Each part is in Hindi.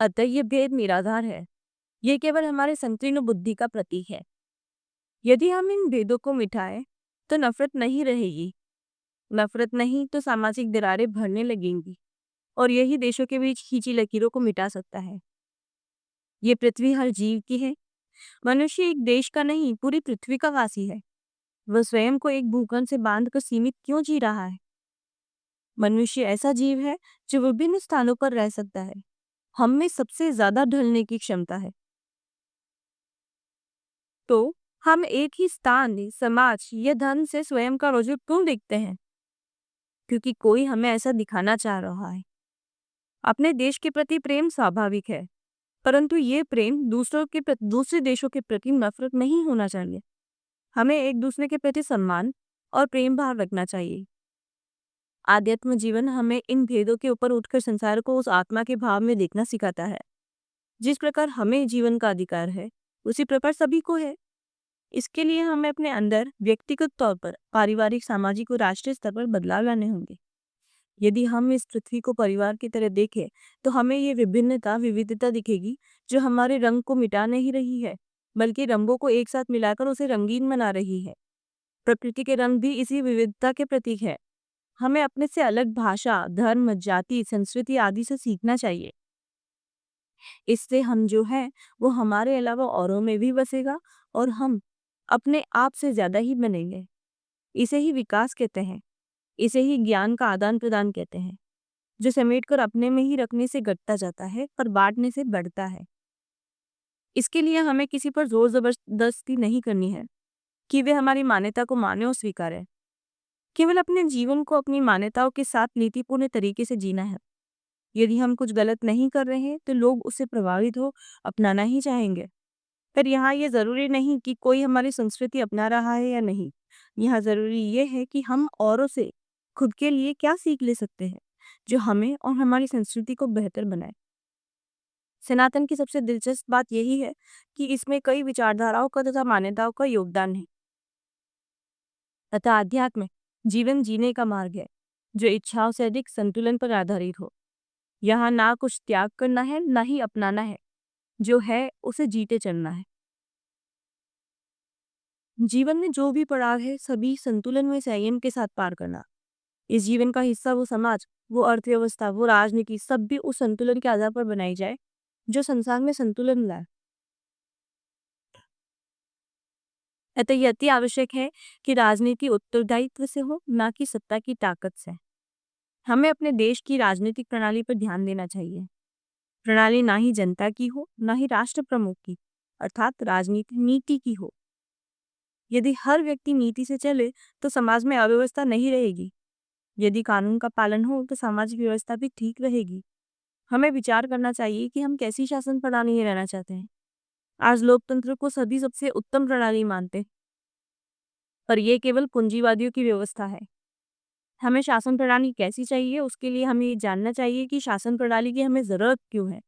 अतः ये भेद निराधार है। ये केवल हमारे संकीर्ण बुद्धि का प्रतीक है। यदि हम इन भेदों को मिटाएं तो नफरत नहीं रहेगी। नफरत नहीं तो सामाजिक दरारें भरने लगेंगी और यही देशों के बीच खींची लकीरों को मिटा सकता है। ये पृथ्वी हर जीव की है। मनुष्य एक देश का नहीं, पूरी पृथ्वी का वासी है। वह स्वयं को एक भूखंड से बांधकर सीमित क्यों जी रहा है? मनुष्य ऐसा जीव है जो विभिन्न स्थानों पर रह सकता है। हम में सबसे ज्यादा ढलने की क्षमता है। तो हम एक ही स्थान, समाज या धन से स्वयं का रुजू क्यों देखते हैं? क्योंकि कोई हमें ऐसा दिखाना चाह रहा है। अपने देश के प्रति प्रेम स्वाभाविक है, परंतु ये प्रेम दूसरे देशों के प्रति नफरत नहीं होना चाहिए। हमें एक दूसरे के प्रति सम्मान और प्रेम भाव रखना चाहिए। आध्यात्म जीवन हमें इन भेदों के ऊपर उठकर संसार को उस आत्मा के भाव में देखना सिखाता है। जिस प्रकार हमें जीवन का अधिकार है, उसी प्रकार सभी को है। इसके लिए हमें अपने अंदर व्यक्तिगत तौर पर, पारिवारिक, सामाजिक और राष्ट्रीय स्तर पर बदलाव लाने होंगे। यदि हम इस पृथ्वी को परिवार की तरह देखें, तो हमें ये विविधता दिखेगी, जो हमारे रंग को मिटा नहीं रही है, बल्कि रंगों को एक साथ मिलाकर उसे रंगीन बना रही है। प्रकृति के रंग भी इसी विविधता के प्रतीक है। हमें अपने से अलग भाषा, धर्म, जाति, संस्कृति आदि से सीखना चाहिए। इससे हम जो है वो हमारे अलावा औरों में भी बसेगा और हम अपने आप से ज्यादा ही बनेंगे। इसे ही विकास कहते हैं। इसे ही ज्ञान का आदान प्रदान कहते हैं, जो समेटकर अपने में ही रखने से घटता जाता है, पर बांटने से बढ़ता है। इसके लिए हमें किसी पर जोर जबरदस्ती नहीं करनी है कि वे हमारी मान्यता को माने और स्वीकारे। केवल अपने जीवन को अपनी मान्यताओं के साथ नीतिपूर्ण तरीके से जीना है। यदि हम कुछ गलत नहीं कर रहे हैं तो लोग उससे प्रभावित हो अपनाना ही चाहेंगे। पर यहाँ ये जरूरी नहीं कि कोई हमारी संस्कृति अपना रहा है या नहीं। यहाँ जरूरी ये है कि हम औरों से खुद के लिए क्या सीख ले सकते हैं, जो हमें और हमारी संस्कृति को बेहतर बनाए। सनातन की सबसे दिलचस्प बात यही है कि इसमें कई विचारधाराओं का तथा मान्यताओं का योगदान है। तथा अध्यात्म जीवन जीने का मार्ग है, जो इच्छाओं से अधिक संतुलन पर आधारित हो। यहाँ ना कुछ त्याग करना है, ना ही अपनाना है। जो है उसे जीते चलना है। जीवन में जो भी पड़ाव है, सभी संतुलन में संयम के साथ पार करना। इस जीवन का हिस्सा वो समाज, वो अर्थव्यवस्था, वो राजनीति, सब भी उस संतुलन के आधार पर बनाई जाए जो संसार में संतुलन लाए। अतः यह अति आवश्यक है कि राजनीति उत्तरदायित्व से हो, ना कि सत्ता की ताकत से। हमें अपने देश की राजनीतिक प्रणाली पर ध्यान देना चाहिए। प्रणाली ना ही जनता की हो, ना ही राष्ट्र प्रमुख की, अर्थात राजनीति नीति की हो। यदि हर व्यक्ति नीति से चले तो समाज में अव्यवस्था नहीं रहेगी। यदि कानून का पालन हो तो सामाजिक व्यवस्था भी ठीक रहेगी। हमें विचार करना चाहिए कि हम कैसी शासन प्रणाली में रहना चाहते हैं। आज लोकतंत्र को सभी सबसे उत्तम प्रणाली मानते हैं, पर यह केवल पूंजीवादियों की व्यवस्था है। हमें शासन प्रणाली कैसी चाहिए, उसके लिए हमें ये जानना चाहिए कि शासन प्रणाली की हमें जरूरत क्यों है।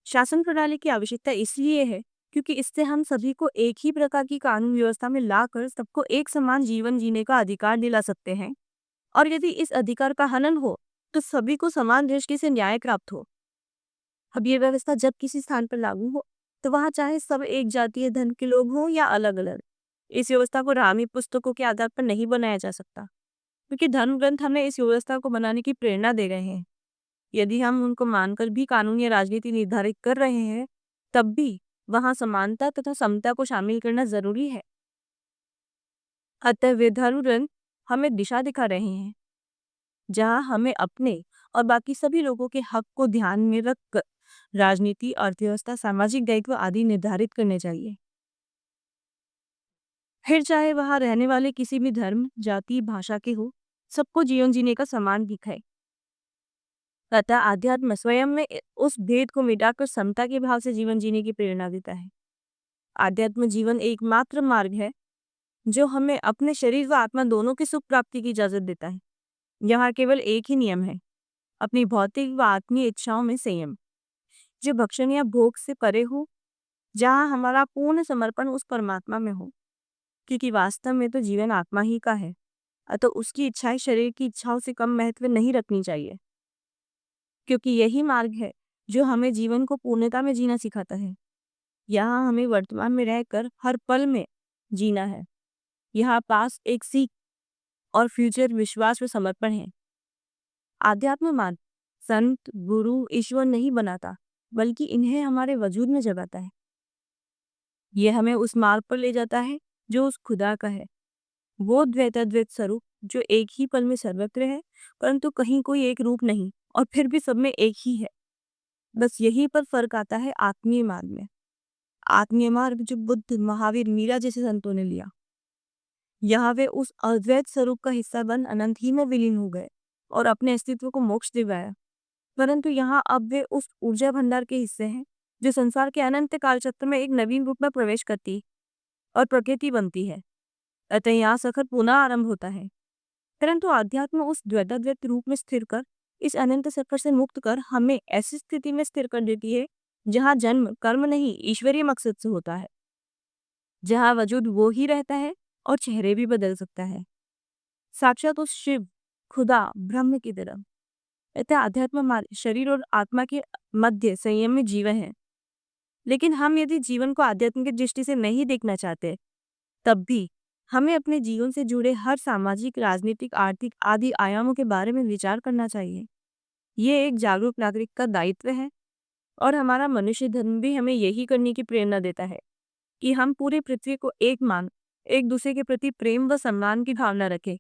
शासन प्रणाली की आवश्यकता इसलिए है क्योंकि इससे हम सभी को एक ही प्रकार की कानून व्यवस्था में लाकर सबको एक समान जीवन जीने का अधिकार दिला सकते हैं। और यदि इस अधिकार का हनन हो तो सभी को समान दृष्टि से न्याय प्राप्त हो। अब ये व्यवस्था जब किसी स्थान पर लागू हो तो वहां चाहे सब एक जातीय धन के लोग हों या अलग अलग, इस व्यवस्था को रामी पुस्तकों के आधार पर नहीं बनाया जा सकता, क्योंकि धर्म ग्रंथ हमें इस व्यवस्था को बनाने की प्रेरणा दे रहे हैं। यदि हम उनको मानकर भी कानून या राजनीति निर्धारित कर रहे हैं, तब भी वहां समानता तथा समता को शामिल करना जरूरी है। अतः वे धर्म ग्रंथ हमें दिशा दिखा रहे हैं, जहां हमें अपने और बाकी सभी लोगों के हक को ध्यान में रखकर राजनीति, अर्थव्यवस्था, सामाजिक दायित्व आदि निर्धारित करने चाहिए। फिर चाहे वहां रहने वाले किसी भी धर्म, जाति, भाषा के हो, सबको जीवन जीने का समान हक है। अतः आध्यात्म स्वयं में उस भेद को मिटाकर समता के भाव से जीवन जीने की प्रेरणा देता है। आध्यात्म जीवन एकमात्र मार्ग है जो हमें अपने शरीर व आत्मा दोनों की सुख प्राप्ति की इजाजत देता है। यहाँ केवल एक ही नियम है, अपनी भौतिक व आत्मीय इच्छाओं में संयम, जो भक्षण या भोग से परे हो, जहाँ हमारा पूर्ण समर्पण उस परमात्मा में हो। क्योंकि वास्तव में तो जीवन आत्मा ही का है, अतः उसकी इच्छाएं शरीर की इच्छाओं से कम महत्व नहीं रखनी चाहिए। क्योंकि यही मार्ग है जो हमें जीवन को पूर्णता में जीना सिखाता है। यहाँ हमें वर्तमान में रहकर हर पल में जीना है। यहाँ पास एक सीख और फ्यूचर विश्वास व समर्पण है। आध्यात्म मार्ग संत, गुरु, ईश्वर नहीं बनाता, बल्कि इन्हें हमारे वजूद में जगाता है। ये हमें उस मार्ग पर ले जाता है जो उस खुदा का है, वो द्वैताद्वैत स्वरूप जो एक ही पल में सर्वत्र है, परंतु कहीं कोई एक रूप नहीं और फिर भी सब में एक ही है। बस यही पर फर्क आता है आत्मीय मार्ग में। आत्मीय मार्ग जो बुद्ध, महावीर, मीरा जैसे संतों ने लिया, यहाँ वे उस अद्वैत स्वरूप का हिस्सा बन अनंत ही में विलीन हो गए और अपने अस्तित्व को मोक्ष दिवाया। परंतु यहाँ अब वे उस ऊर्जा भंडार के हिस्से हैं जो संसार के अनंत कालचक्र में एक नवीन रूप में प्रवेश करती और प्रकृति बनती है। अतः यहाँ सफर पुनः आरंभ होता है। परंतु आध्यात्म उस द्वैताद्वैत रूप में स्थिर कर, इस अनंत सफर से मुक्त कर हमें ऐसी स्थिति में स्थिर कर देती है जहाँ जन्म कर्म नहीं ईश्वरीय मकसद से होता है, जहाँ वजूद वो ही रहता है और चेहरे भी बदल सकता है, साक्षात उस शिव, खुदा, ब्रह्म की तरह। अतः अध्यात्म मार्ग शरीर और आत्मा के मध्य संयम में जीवन है। लेकिन हम यदि जीवन को आध्यात्म की दृष्टि से नहीं देखना चाहते, तब भी हमें अपने जीवन से जुड़े हर सामाजिक, राजनीतिक, आर्थिक आदि आयामों के बारे में विचार करना चाहिए। ये एक जागरूक नागरिक का दायित्व है और हमारा मनुष्य धर्म भी हमें यही करने की प्रेरणा देता है कि हम पूरी पृथ्वी को एक मान, एक दूसरे के प्रति प्रेम व सम्मान की भावना रखें।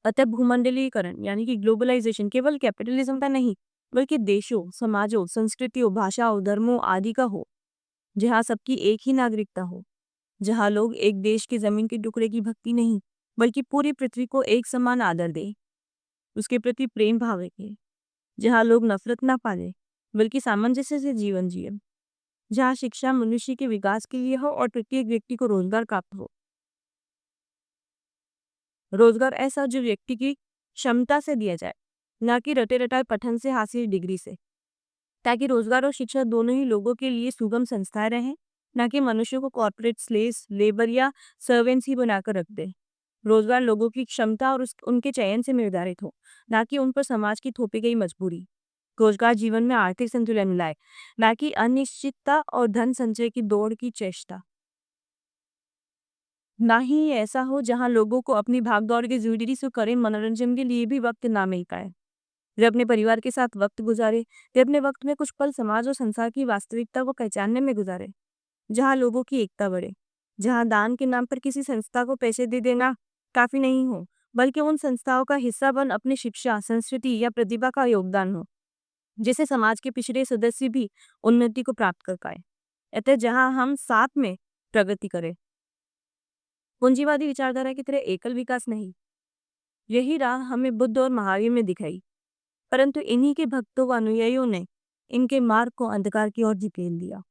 अतः भूमंडलीकरण यानी कि ग्लोबलाइजेशन केवल कैपिटलिज्म का नहीं, बल्कि देशों, समाजों, संस्कृतियों, भाषाओं, धर्मों आदि का हो, जहाँ सबकी एक ही नागरिकता हो, जहाँ लोग एक देश की जमीन के टुकड़े की भक्ति नहीं, बल्कि पूरी पृथ्वी को एक समान आदर दें, उसके प्रति प्रेम भाव रखें, जहाँ लोग नफरत ना पाले, बल्कि सामंजस्य से जीवन जिए, जहाँ शिक्षा मनुष्य के विकास के लिए हो और प्रत्येक व्यक्ति को रोजगार प्राप्त हो। रोजगार ऐसा जो व्यक्ति की क्षमता से दिया जाए, ना कि रटे रटाए पठन से हासिल डिग्री से, ताकि रोजगार और शिक्षा दोनों ही लोगों के लिए सुगम संस्थाएं रहें, ना कि मनुष्यों को कॉर्पोरेट स्लेव्स, लेबर या सर्वेंट्स ही बनाकर रख दे। रोजगार लोगों की क्षमता और उनके चयन से निर्धारित हो, ना कि उन पर समाज की थोपी गई मजबूरी। रोजगार जीवन में आर्थिक संतुलन लाए, ना कि अनिश्चितता और धन संचय की दौड़ की चेष्टा। ना ही ऐसा हो जहां लोगों को अपनी भागदौड़ की जिंदगी से करें मनोरंजन के लिए भी वक्त ना मिल पाए। वे अपने परिवार के साथ वक्त गुजारे, वे अपने वक्त में कुछ पल समाज और संसार की वास्तविकता को पहचानने में गुजारे, जहाँ लोगों की एकता बढ़े, जहाँ दान के नाम पर किसी संस्था को पैसे दे देना काफी नहीं हो, बल्कि उन संस्थाओं का हिस्सा बन अपनी शिक्षा, संस्कृति या प्रतिभा का योगदान हो, जिससे समाज के पिछड़े सदस्य भी उन्नति को प्राप्त कर पाए। अतः जहाँ हम साथ में प्रगति करें, पूंजीवादी विचारधारा की तरह एकल विकास नहीं। यही राह हमें बुद्ध और महावीर में दिखाई, परंतु इन्हीं के भक्तों व अनुयायियों ने इनके मार्ग को अंधकार की ओर धकेल दिया।